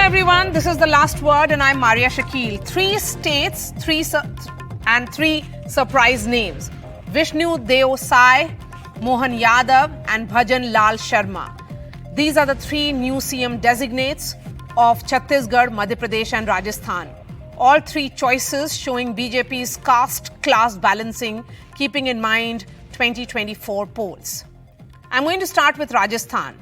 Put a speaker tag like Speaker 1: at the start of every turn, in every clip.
Speaker 1: everyone, this is The Last Word and I'm Marya Shakil. 3 states, 3 surprise names. Vishnu Deo Sai, Mohan Yadav and Bhajan Lal Sharma. These are the 3 new CM designates of Chhattisgarh, Madhya Pradesh and Rajasthan. All 3 choices showing BJP's caste-class balancing, keeping in mind 2024 polls. I'm going to start with Rajasthan.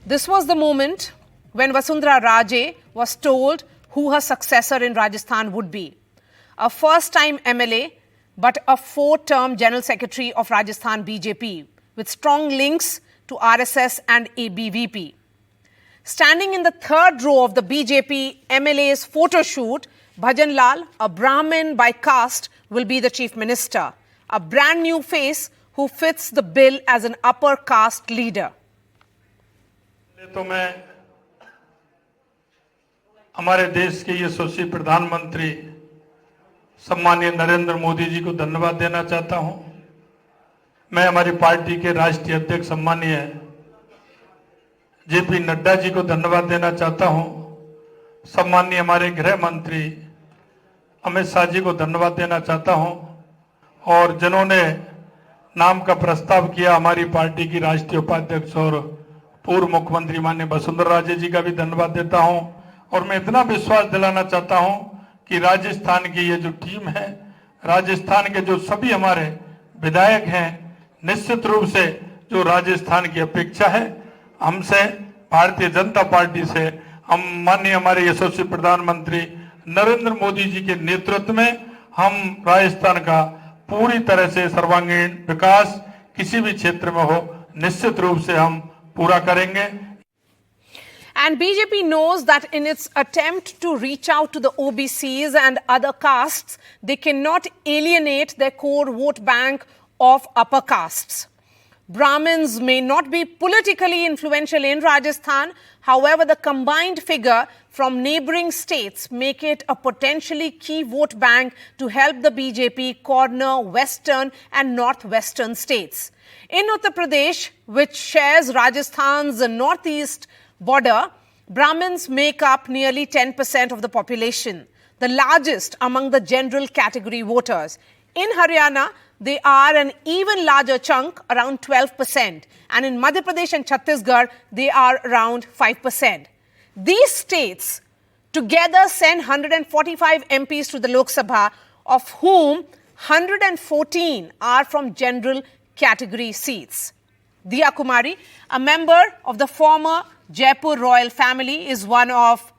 Speaker 1: This was the moment when Vasundhara Raje was told who her successor in Rajasthan would be. A first-time MLA, but a 4-term General Secretary of Rajasthan BJP, with strong links to RSS and ABVP. Standing in the 3rd row of the BJP MLA's photo shoot, Bhajan Lal, a Brahmin by caste, will be the Chief Minister. A brand new face who fits the bill as an upper caste leader.
Speaker 2: तो मैं हमारे देश के यशस्वी प्रधानमंत्री सम्मानीय नरेंद्र मोदी जी को धन्यवाद देना चाहता हूं। मैं हमारी पार्टी के राष्ट्रीय अध्यक्ष सम्मानीय जेपी नड्डा जी को धन्यवाद देना चाहता हूं। सम्मानीय हमारे गृह मंत्री अमित शाह जी को धन्यवाद देना चाहता हूं और जिन्होंने नाम का प्रस्ताव किया, हमारी पार्टी की राष्ट्रीय उपाध्यक्ष और पूर्व मुख्यमंत्री माननीय वसुंधरा राजे जी का भी धन्यवाद देता हूं। और मैं इतना विश्वास दिलाना चाहता हूं कि राजस्थान की ये जो टीम है, राजस्थान के जो सभी हमारे विधायक हैं, निश्चित रूप से जो राजस्थान की अपेक्षा है हमसे, भारतीय जनता पार्टी से, हम माननीय हमारे यशस्वी प्रधानमंत्री नरेंद्र मोदी जी के नेतृत्व में हम राजस्थान का पूरी तरह से सर्वांगीण विकास किसी भी क्षेत्र में हो, निश्चित रूप से हम पूरा करेंगे.
Speaker 1: And BJP knows that in its attempt to reach out to the OBCs and other castes, they cannot alienate their core vote bank of upper castes. Brahmins may not be politically influential in Rajasthan. However, the combined figure from neighboring states make it a potentially key vote bank to help the BJP corner western and northwestern states. In Uttar Pradesh, which shares Rajasthan's northeast border, Brahmins make up nearly 10% of the population, the largest among the general category voters. In Haryana, they are an even larger chunk, around 12%. And in Madhya Pradesh and Chhattisgarh, they are around 5%. These states together send 145 MPs to the Lok Sabha, of whom 114 are from general category seats. Diya Kumari, a member of the former Jaipur royal family, is one of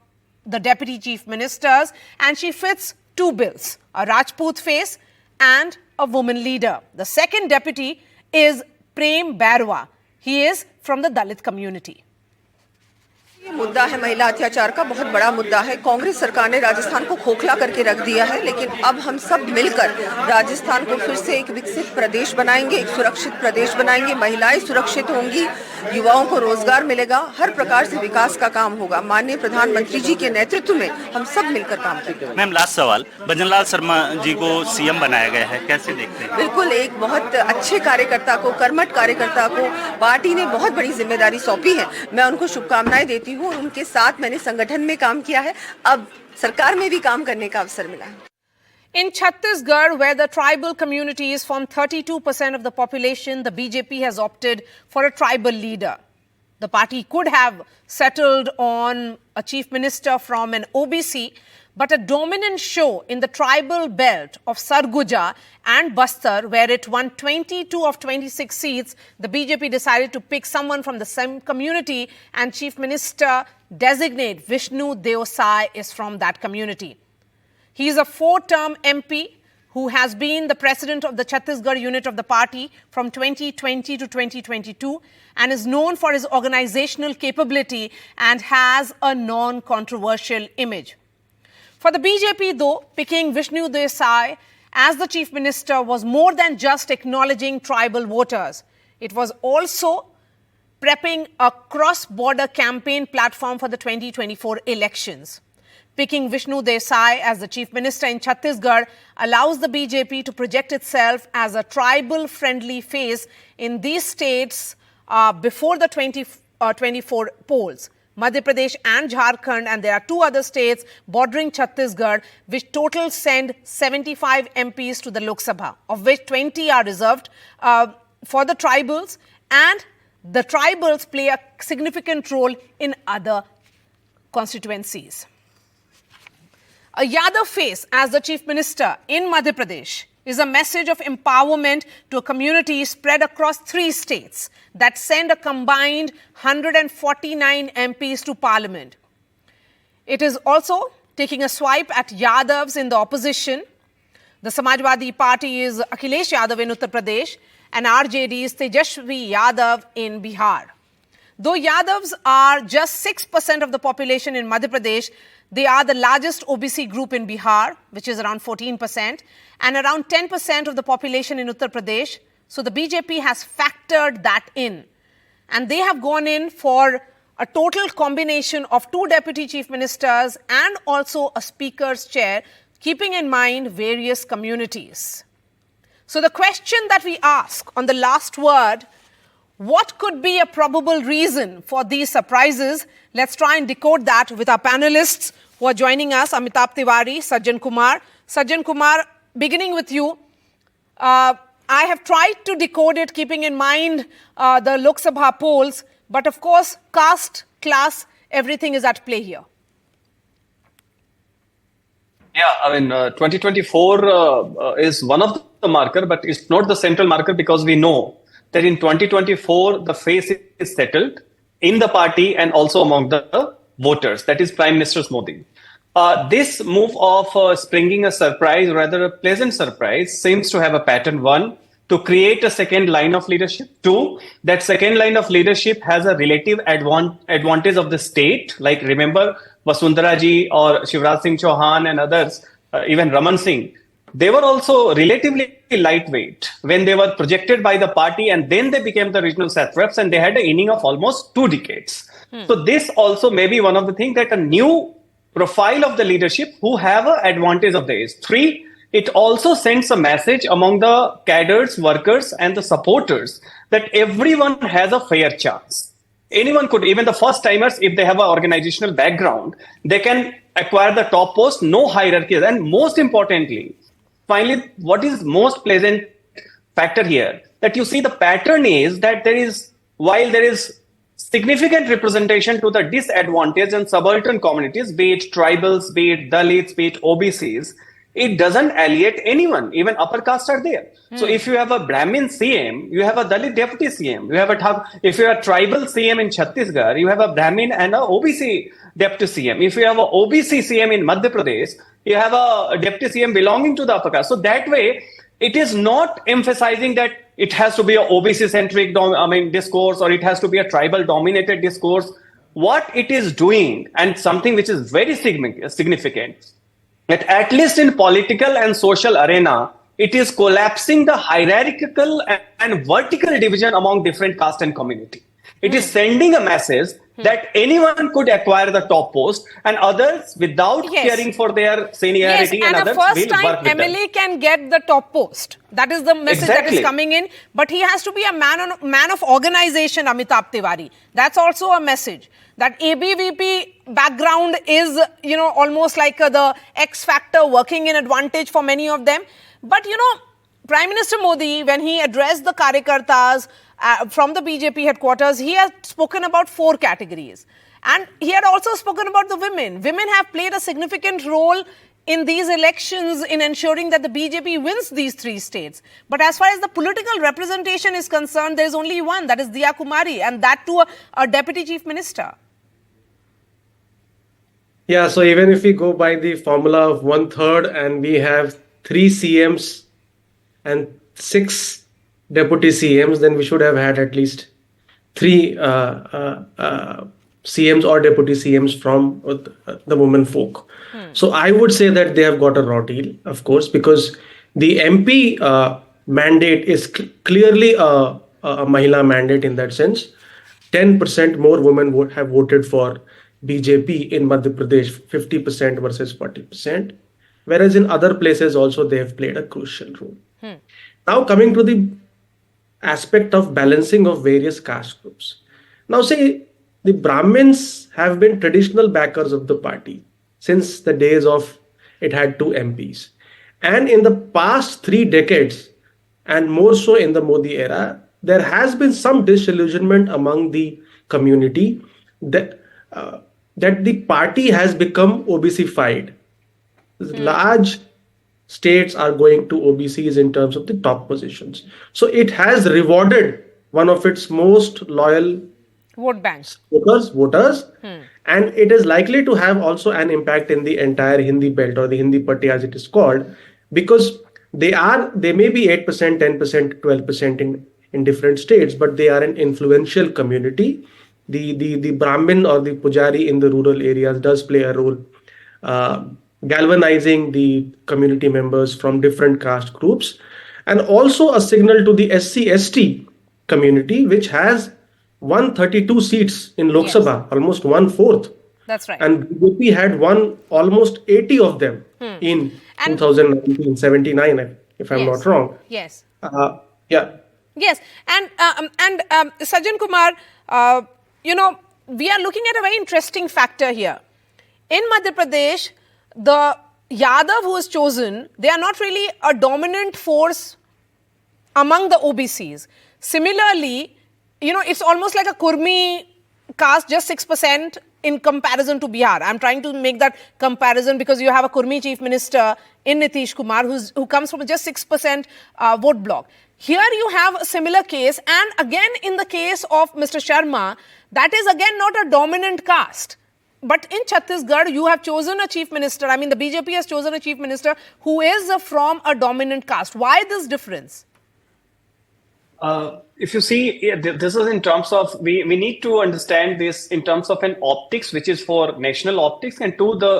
Speaker 1: the deputy chief ministers, and she fits 2 bills, a Rajput face and a woman leader. The second deputy is Prem Bairwa. He is from the Dalit community.
Speaker 3: ये मुद्दा है महिला अत्याचार का, बहुत बड़ा मुद्दा है। कांग्रेस सरकार ने राजस्थान को खोखला करके रख दिया है, लेकिन अब हम सब मिलकर राजस्थान को फिर से एक विकसित प्रदेश बनाएंगे, एक सुरक्षित प्रदेश बनाएंगे। महिलाएं सुरक्षित होंगी, युवाओं को रोजगार मिलेगा, हर प्रकार से विकास का काम होगा। माननीय प्रधानमंत्री जी के नेतृत्व में हम सब मिलकर काम करेंगे।
Speaker 4: मैम, लास्ट सवाल, भजन लाल शर्मा जी को सीएम बनाया गया है, कैसे देखते हैं?
Speaker 3: बिल्कुल, एक बहुत अच्छे कार्यकर्ता को, कर्मठ कार्यकर्ता को पार्टी ने बहुत बड़ी जिम्मेदारी सौंपी है। मैं उनको शुभकामनाएं देती हूँ। उनके साथ मैंने संगठन में काम किया है, अब सरकार में भी काम करने का अवसर मिला है।
Speaker 1: In Chhattisgarh, where the tribal communities form 32% of the population, the BJP has opted for a tribal leader. The party could have settled on a chief minister from an OBC, but a dominant show in the tribal belt of Sarguja and Bastar, where it won 22 of 26 seats, the BJP decided to pick someone from the same community, and Chief Minister designate Vishnu Deo Sai is from that community. He is a 4-term MP who has been the president of the Chhattisgarh unit of the party from 2020 to 2022 and is known for his organizational capability and has a non-controversial image. For the BJP, though, picking Vishnu Deo Sai as the chief minister was more than just acknowledging tribal voters. It was also prepping a cross-border campaign platform for the 2024 elections. Picking Vishnu Deo Sai as the chief minister in Chhattisgarh allows the BJP to project itself as a tribal-friendly face in these states before the 2024 polls. Madhya Pradesh and Jharkhand, and there are two other states bordering Chhattisgarh, which total send 75 MPs to the Lok Sabha, of which 20 are reserved for the tribals, and the tribals play a significant role in other constituencies. A Yadav face as the Chief Minister in Madhya Pradesh is a message of empowerment to a community spread across 3 states that send a combined 149 MPs to Parliament. It is also taking a swipe at Yadavs in the opposition. The Samajwadi Party is Akhilesh Yadav in Uttar Pradesh and RJD is Tejashwi Yadav in Bihar. Though Yadavs are just 6% of the population in Madhya Pradesh, they are the largest OBC group in Bihar, which is around 14%, and around 10% of the population in Uttar Pradesh. So the BJP has factored that in. And they have gone in for a total combination of 2 deputy chief ministers and also a speaker's chair, keeping in mind various communities. So the question that we ask on the last word, what could be a probable reason for these surprises? Let's try and decode that with our panelists who are joining us, Amitabh Tiwari, Sajjan Kumar. Sajjan Kumar, beginning with you, I have tried to decode it, keeping in mind the Lok Sabha polls, but of course, caste, class, everything is at play here.
Speaker 5: Yeah, I mean, 2024 is one of the marker, but it's not the central marker because we know that in 2024, the face is settled in the party and also among the voters, that is Prime Minister Modi. This move of springing a surprise, rather a pleasant surprise, seems to have a pattern. 1, to create a second line of leadership. 2, that second line of leadership has a relative advantage of the state. Like remember Vasundhara ji or Shivraj Singh Chauhan and others, even Raman Singh. They were also relatively lightweight when they were projected by the party, and then they became the regional satraps, and they had an inning of almost 2 decades. So this also may be one of the things, that a new profile of the leadership who have an advantage of the age. 3, it also sends a message among the cadres, workers, and the supporters that everyone has a fair chance. Anyone could, even the first timers, if they have an organizational background, they can acquire the top post, no hierarchy. And most importantly, finally, what is most pleasant factor here, that you see the pattern is that while there is significant representation to the disadvantaged and subaltern communities, be it tribals, be it Dalits, be it OBCs, it doesn't alienate anyone. Even upper caste are there. So if you have a Brahmin CM, you have a Dalit deputy CM. If you have a tribal CM in Chhattisgarh, you have a Brahmin and a OBC deputy CM. If you have a OBC CM in Madhya Pradesh, you have a deputy CM belonging to the upper caste. So that way, it is not emphasizing that it has to be an OBC-centric discourse, or it has to be a tribal-dominated discourse. What it is doing, and something which is very significant, that at least in political and social arena, it is collapsing the hierarchical and vertical division among different caste and community. It is sending a message that anyone could acquire the top post, and others, without caring for their seniority and others, will work with them.
Speaker 1: And a first-time MLA can get the top post. That is the message that is coming in. But he has to be a man of organization, Amitabh Tiwari. That's also a message. That ABVP background is, almost like the X factor working in advantage for many of them. But, Prime Minister Modi, when he addressed the Karyakartas from the BJP headquarters, he has spoken about 4 categories. And he had also spoken about the women. Women have played a significant role in these elections in ensuring that the BJP wins these 3 states. But as far as the political representation is concerned, there is only one, that is Diya Kumari, and that too a deputy chief minister.
Speaker 6: Yeah, so even if we go by the formula of 1/3 and we have 3 CMs and 6 deputy CMs, then we should have had at least 3 CMs or deputy CMs from the women folk. So I would say that they have got a raw deal, of course, because the MP mandate is clearly a Mahila mandate in that sense. 10% more women would have voted for BJP in Madhya Pradesh, 50% versus 40%. Whereas in other places also they have played a crucial role. Now coming to the aspect of balancing of various caste groups. Now say the Brahmins have been traditional backers of the party since the days of it had 2 MPs. And in the past 3 decades, and more so in the Modi era, there has been some disillusionment among the community that that the party has become OBC-fied. Large states are going to OBCs in terms of the top positions. So it has rewarded one of its most loyal
Speaker 1: Vote banks.
Speaker 6: voters, and it is likely to have also an impact in the entire Hindi belt, or the Hindi Patti as it is called, because they may be 8%, 10%, 12% in different states, but they are an influential community. The Brahmin or the Pujari in the rural areas does play a role, galvanizing the community members from different caste groups, and also a signal to the SC/ST community, which has 132 seats in Lok
Speaker 1: Yes.
Speaker 6: Sabha, almost 1/4.
Speaker 1: That's right.
Speaker 6: And BJP had won almost 80 of them in
Speaker 1: And-
Speaker 6: 2019, 79, if I'm
Speaker 1: Yes.
Speaker 6: not wrong.
Speaker 1: Yes.
Speaker 6: Yeah.
Speaker 1: Yes, and Sajjan Kumar, we are looking at a very interesting factor here. In Madhya Pradesh, the Yadav who is chosen, they are not really a dominant force among the OBCs. Similarly, it's almost like a Kurmi caste, just 6% in comparison to Bihar. I'm trying to make that comparison because you have a Kurmi chief minister in Nitish Kumar who comes from just 6% vote block. Here you have a similar case, and again in the case of Mr. Sharma, that is again not a dominant caste. But in Chhattisgarh, you have chosen a chief minister. I mean, the BJP has chosen a chief minister who is from a dominant caste. Why this difference?
Speaker 5: If you see, this is in terms of, we need to understand this in terms of an optics, which is for national optics, and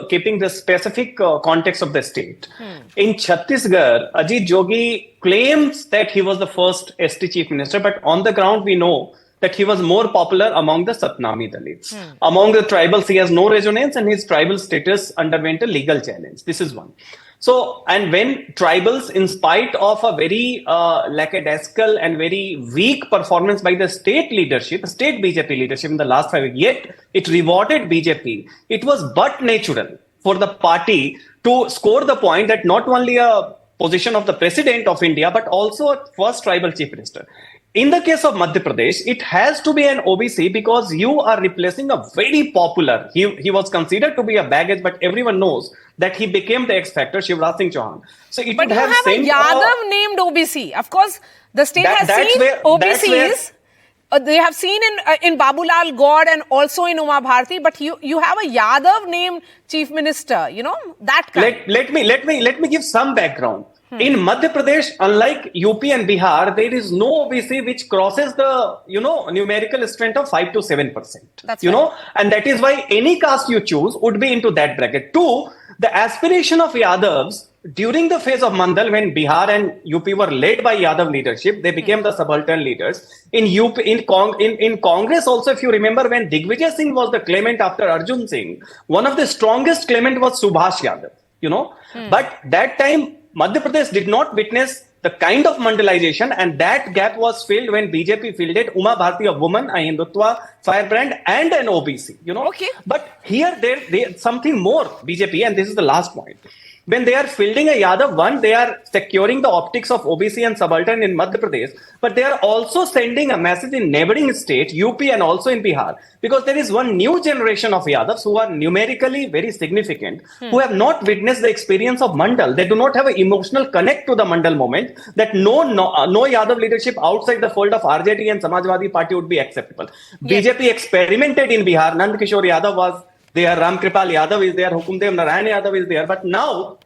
Speaker 5: keeping the specific context of the state. In Chhattisgarh, Ajit Jogi claims that he was the first ST chief minister, but on the ground we know that he was more popular among the Satnami Dalits. Among the tribals, he has no resonance, and his tribal status underwent a legal challenge. This is one. So, and when tribals, in spite of a very lackadaisical and very weak performance by the state leadership, state BJP leadership in the last 5 years, yet it rewarded BJP. It was but natural for the party to score the point that not only a position of the president of India, but also a first tribal chief minister. In the case of Madhya Pradesh, it has to be an OBC because you are replacing a very popular, he was considered to be a baggage, but everyone knows that he became the X factor, Shivraj Singh Chauhan. So it
Speaker 1: But
Speaker 5: would
Speaker 1: you have a
Speaker 5: sent
Speaker 1: Yadav named OBC. Of course, the state has
Speaker 5: that's
Speaker 1: seen
Speaker 5: where- that's
Speaker 1: OBCs. They have seen in Babulal Gaur and also in Uma Bharti, but you have a Yadav named chief minister, that kind.
Speaker 5: Let me give some background. In Madhya Pradesh, unlike UP and Bihar, there is no OBC which crosses the numerical strength of 5 to 7%.
Speaker 1: That's right.
Speaker 5: And that is why any caste you choose would be into that bracket. Two, the aspiration of Yadavs during the phase of Mandal, when Bihar and UP were led by Yadav leadership, they became the subaltern leaders. In UP, in Congress also, if you remember, when Digvijay Singh was the claimant after Arjun Singh, one of the strongest claimant was Subhash Yadav. But that time Madhya Pradesh did not witness the kind of mandalization, and that gap was filled when BJP fielded Uma Bharti, a woman, a Hindutva firebrand, and an OBC.
Speaker 1: Okay.
Speaker 5: But here there something more BJP, and this is the last point. When they are fielding a Yadav, one, they are securing the optics of OBC and subaltern in Madhya Pradesh, but they are also sending a message in neighboring state, UP and also in Bihar, because there is one new generation of Yadavs who are numerically very significant, who have not witnessed the experience of Mandal. They do not have an emotional connect to the Mandal moment, that no Yadav leadership outside the fold of RJD and Samajwadi Party would be acceptable.
Speaker 1: Yes.
Speaker 5: BJP experimented in Bihar. Nand Kishore Yadav was there, Ram Kripal Yadav is there, Hukumdev Narayan Yadav is there. But now,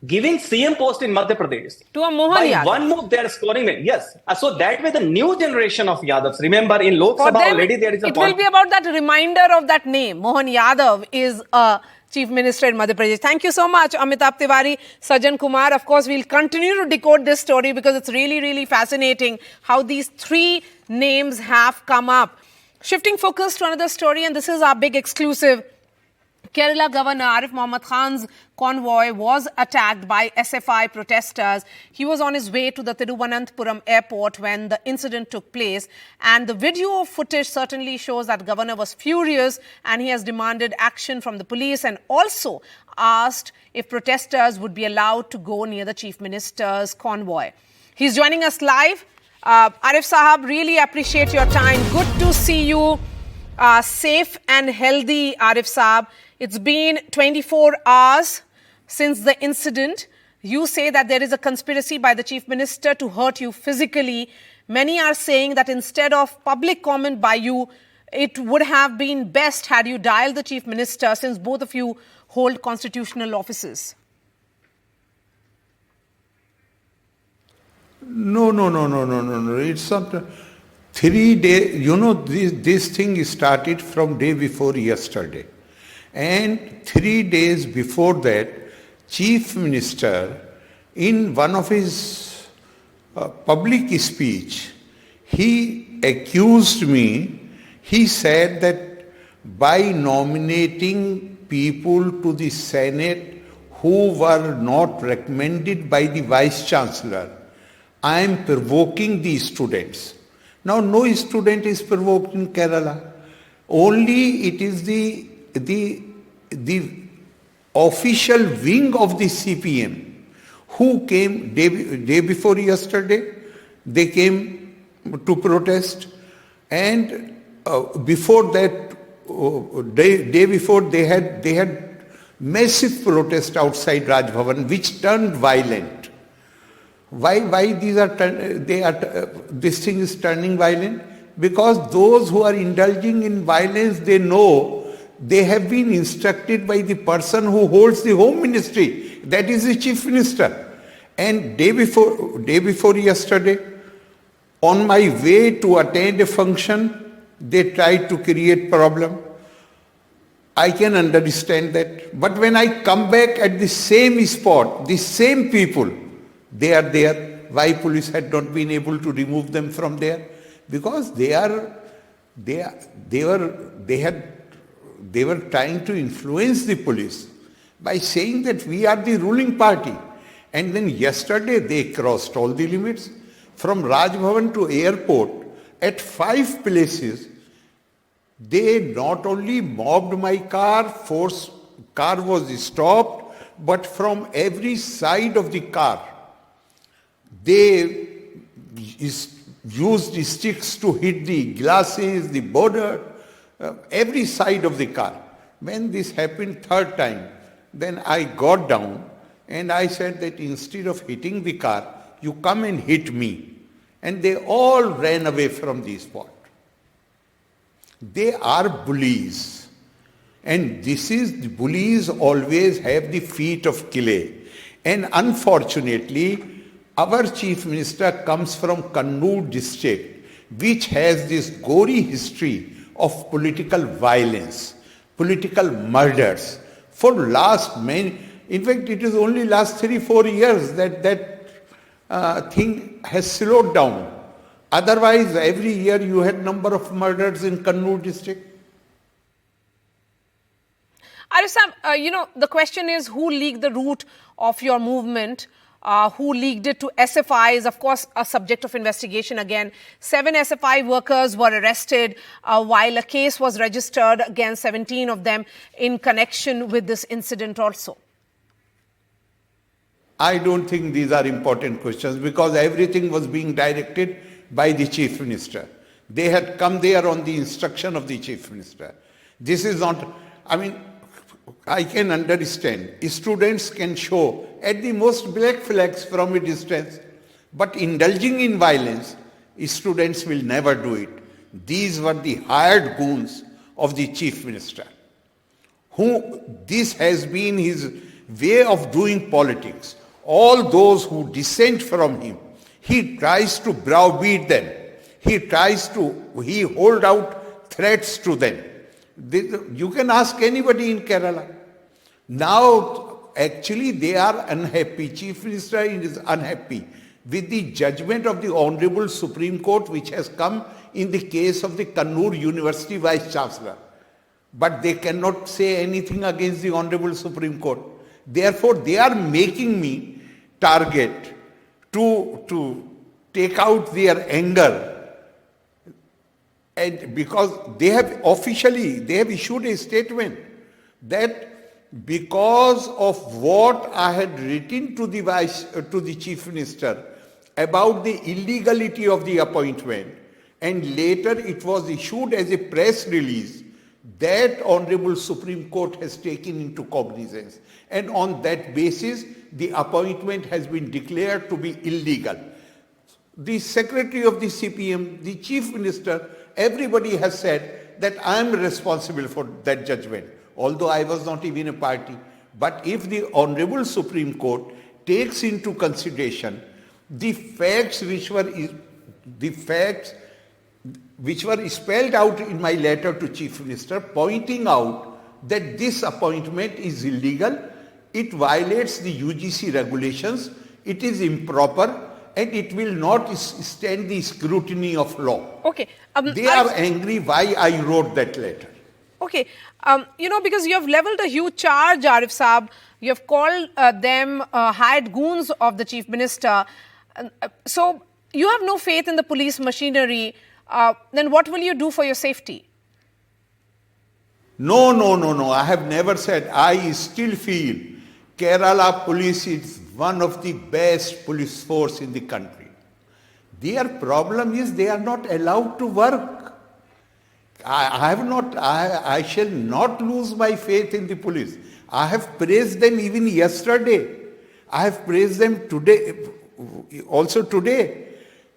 Speaker 5: giving CM post in Madhya Pradesh,
Speaker 1: To a Mohan
Speaker 5: by
Speaker 1: Yadav.
Speaker 5: one move they are scoring it. Yes. So that way the new generation of Yadavs, remember in Lok
Speaker 1: For
Speaker 5: Sabha
Speaker 1: them,
Speaker 5: already there is a
Speaker 1: it will be about that reminder of that name. Mohan Yadav is a chief minister in Madhya Pradesh. Thank you so much, Amitabh Tiwari, Sajjan Kumar. Of course, we'll continue to decode this story because it's really, really fascinating how these three names have come up. Shifting focus to another story, and this is our big exclusive. Kerala Governor Arif Mohammed Khan's convoy was attacked by SFI protesters. He was on his way to the Thiruvananthapuram airport when the incident took place. And the video footage certainly shows that Governor was furious and he has demanded action from the police and also asked if protesters would be allowed to go near the Chief Minister's convoy. He's joining us live. Arif Sahab, really appreciate your time. Good to see you safe and healthy, Arif Sahab. It's been 24 hours since the incident. You say that there is a conspiracy by the Chief Minister to hurt you physically. Many are saying that instead of public comment by you, it would have been best had you dialed the Chief Minister, since both of you hold constitutional offices.
Speaker 7: No. It's not 3 days. You know, this thing started from day before yesterday. And 3 days before that, Chief Minister, in one of his public speech, he accused me. He said that by nominating people to the Senate who were not recommended by the Vice Chancellor, I am provoking the students. Now, no student is provoked in Kerala. Only it is the official wing of the CPM who came day before yesterday. They came to protest, and before that, day before, they had massive protest outside Raj Bhavan, which turned violent. Why this thing is turning violent? Because those who are indulging in violence, they know they have been instructed by the person who holds the Home Ministry, that is the Chief Minister. And day before yesterday, on my way to attend a function, they tried to create problem. I can understand that. But when I come back at the same spot, the same people, they are there. Why police had not been able to remove them from there? Because they were trying to influence the police by saying that we are the ruling party. And then yesterday they crossed all the limits. From Raj Bhavan to airport, at 5 places, they not only mobbed my car was stopped, but from every side of the car, they used sticks to hit the glasses, the border, every side of the car. When this happened 3rd time, then I got down and I said that instead of hitting the car, you come and hit me. And they all ran away from the spot. They are bullies. And the bullies always have the feet of clay. And unfortunately, our Chief Minister comes from Kannur district, which has this gory history of political violence, political murders. For in fact, it is only last 3-4 years that thing has slowed down. Otherwise, every year you had number of murders in Kannur district.
Speaker 1: Arif Sahab, the question is who leaked the route of your movement? Who leaked it to SFI is, of course, a subject of investigation again. 7 SFI workers were arrested while a case was registered against 17 of them in connection with this incident also.
Speaker 7: I don't think these are important questions because everything was being directed by the Chief Minister. They had come there on the instruction of the Chief Minister. This is not, I can understand. Students can show at the most black flags from a distance, but indulging in violence, students will never do it. These were the hired goons of the Chief Minister. This has been his way of doing politics. All those who dissent from him, he tries to browbeat them. He hold out threats to them. You can ask anybody in Kerala. Now, actually, they are unhappy. Chief Minister is unhappy with the judgment of the Honorable Supreme Court, which has come in the case of the Kannur University Vice Chancellor. but they cannot say anything against the Honorable Supreme Court. Therefore, they are making me target to take out their anger. And because they have issued a statement that because of what I had written to the Chief Minister about the illegality of the appointment, and later it was issued as a press release, that Honorable Supreme Court has taken into cognizance. And on that basis, the appointment has been declared to be illegal. The Secretary of the CPM, the Chief Minister, everybody has said that I am responsible for that judgment, although I was not even a party. But if the Honorable Supreme Court takes into consideration the facts which were spelled out in my letter to Chief Minister, pointing out that this appointment is illegal, it violates the UGC regulations, it is improper, and it will not stand the scrutiny of law.
Speaker 1: Okay.
Speaker 7: They are angry why I wrote that letter.
Speaker 1: Okay. Because you have leveled a huge charge, Arif Saab. You have called them hired goons of the Chief Minister. So you have no faith in the police machinery. Then what will you do for your safety?
Speaker 7: No. I have never said. I still feel Kerala police is one of the best police force in the country. Their problem is they are not allowed to work. I shall not lose my faith in the police. I have praised them even yesterday. I have praised them today, also today.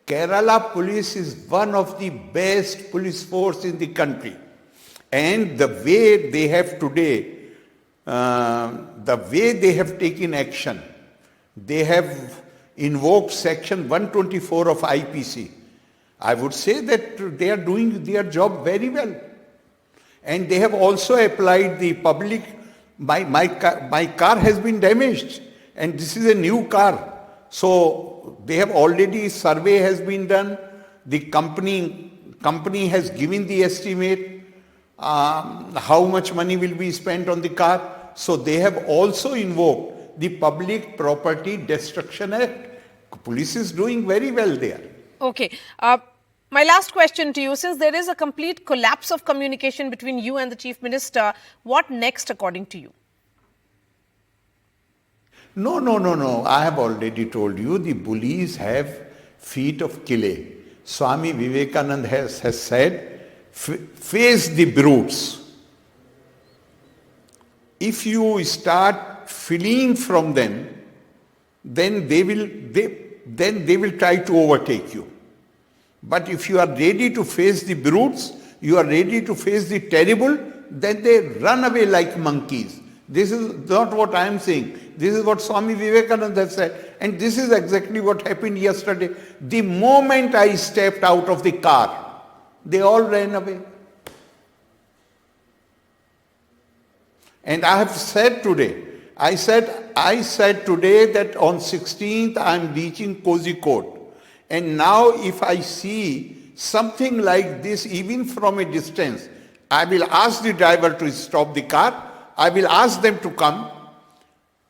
Speaker 7: Kerala police is one of the best police force in the country. And the way they have today, the way they have taken action, they have invoked section 124 of IPC. I would say that they are doing their job very well. And they have also applied the public, my car has been damaged and this is a new car. So they have already, survey has been done, the company has given the estimate, how much money will be spent on the car. So they have also invoked the Public Property Destruction Act. Police is doing very well there.
Speaker 1: Okay. My last question to you, since there is a complete collapse of communication between you and the Chief Minister, what next according to you?
Speaker 7: No. I have already told you the bullies have feet of clay. Swami Vivekananda has said, face the brutes. If you start fleeing from them, then they will try to overtake you. But if you are ready to face the brutes, you are ready to face the terrible, then they run away like monkeys. This is not what I am saying. This is what Swami Vivekananda has said. And this is exactly what happened yesterday. The moment I stepped out of the car, they all ran away. And I have said today, I said today that on 16th I am reaching Kozhikode. And now if I see something like this even from a distance, I will ask the driver to stop the car. I will ask them to come.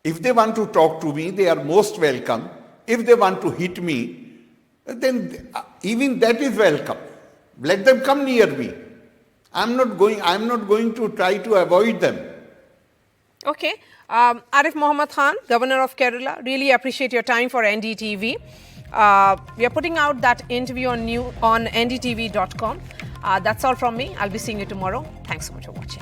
Speaker 7: If they want to talk to me, they are most welcome. If they want to hit me, then even that is welcome. Let them come near me. I'm not going to try to avoid them.
Speaker 1: Okay. Arif Mohammed Khan, Governor of Kerala, really appreciate your time for NDTV. We are putting out that interview on ndtv.com. That's all from me. I'll be seeing you tomorrow. Thanks so much for watching.